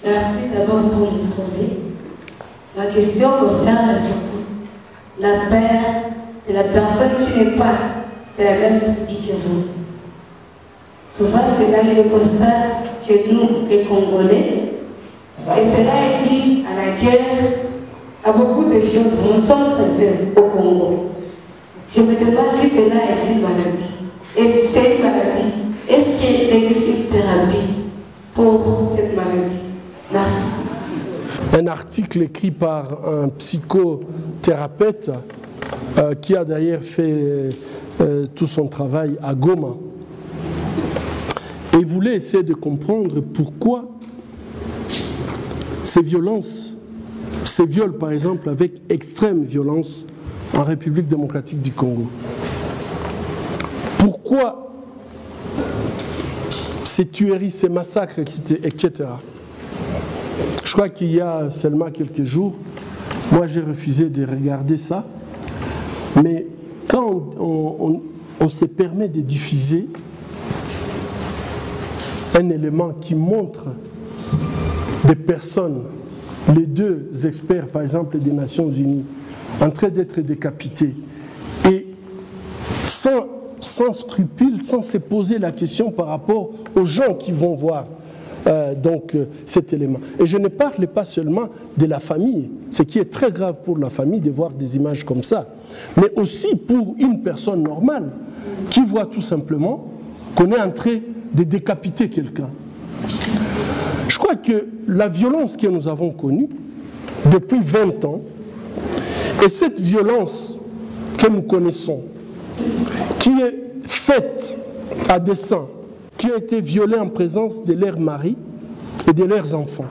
Merci d'abord pour l'exposé. Ma question concerne surtout la peur de la personne qui n'est pas de la même tribu que vous. Souvent, cela, je le constate chez nous, les Congolais, et cela est dû à la guerre, à beaucoup de choses. Nous sommes stressés au Congo. Je me demande si cela est une maladie. Et si c'est une maladie, est-ce qu'il existe une thérapie pour cette maladie? Merci. Un article écrit par un psychothérapeute qui a d'ailleurs fait tout son travail à Goma. Et voulait essayer de comprendre pourquoi ces violences, ces viols par exemple avec extrême violence en République démocratique du Congo. Pourquoi ces tueries, ces massacres, etc. Je crois qu'il y a seulement quelques jours, moi j'ai refusé de regarder ça, mais quand on se permet de diffuser un élément qui montre des personnes, les deux experts par exemple des Nations Unies, en train d'être décapités, et sans scrupule, sans se poser la question par rapport aux gens qui vont voir cet élément. Et je ne parle pas seulement de la famille, ce qui est très grave pour la famille de voir des images comme ça, mais aussi pour une personne normale qui voit tout simplement qu'on est en train de décapiter quelqu'un. Je crois que la violence que nous avons connue depuis 20 ans, et cette violence que nous connaissons, qui est faite à dessein, qui ont été violés en présence de leurs maris et de leurs enfants.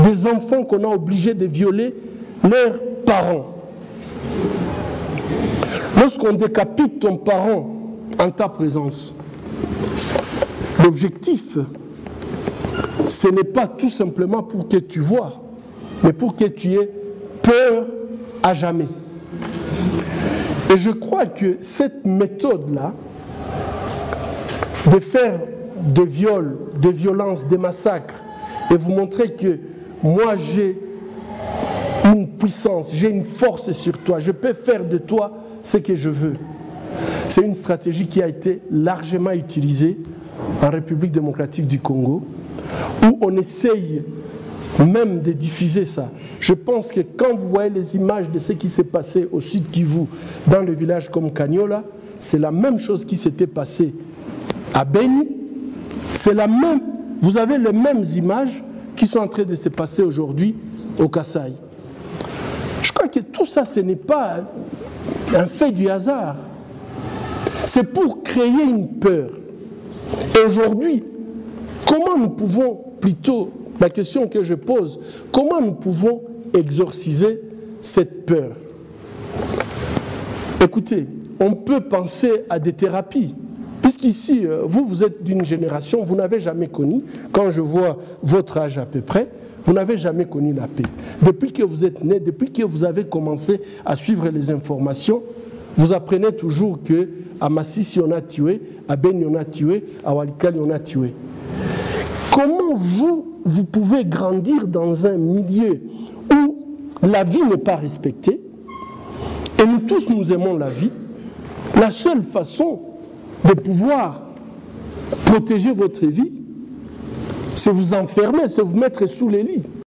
Des enfants qu'on a obligés de violer leurs parents. Lorsqu'on décapite ton parent en ta présence, l'objectif, ce n'est pas tout simplement pour que tu vois, mais pour que tu aies peur à jamais. Et je crois que cette méthode-là, de faire des viols, des violences, des massacres, et vous montrer que moi j'ai une puissance, j'ai une force sur toi, je peux faire de toi ce que je veux. C'est une stratégie qui a été largement utilisée en République démocratique du Congo, où on essaye même de diffuser ça. Je pense que quand vous voyez les images de ce qui s'est passé au sud Kivu, dans le village comme Kanyola, c'est la même chose qui s'était passé à Beni, c'est la même, vous avez les mêmes images qui sont en train de se passer aujourd'hui au Kasaï. Je crois que tout ça, ce n'est pas un fait du hasard. C'est pour créer une peur. Et aujourd'hui, comment nous pouvons, plutôt, la question que je pose, comment nous pouvons exorciser cette peur? Écoutez, on peut penser à des thérapies. Puisqu'ici, vous êtes d'une génération, vous n'avez jamais connu, quand je vois votre âge à peu près, vous n'avez jamais connu la paix. Depuis que vous êtes né, depuis que vous avez commencé à suivre les informations, vous apprenez toujours qu'à Masisi on a tué, à Beni on a tué, à Walikale on a tué. Comment vous pouvez grandir dans un milieu où la vie n'est pas respectée, et nous tous nous aimons la vie, la seule façon de pouvoir protéger votre vie, c'est vous enfermer, c'est vous mettre sous les lits.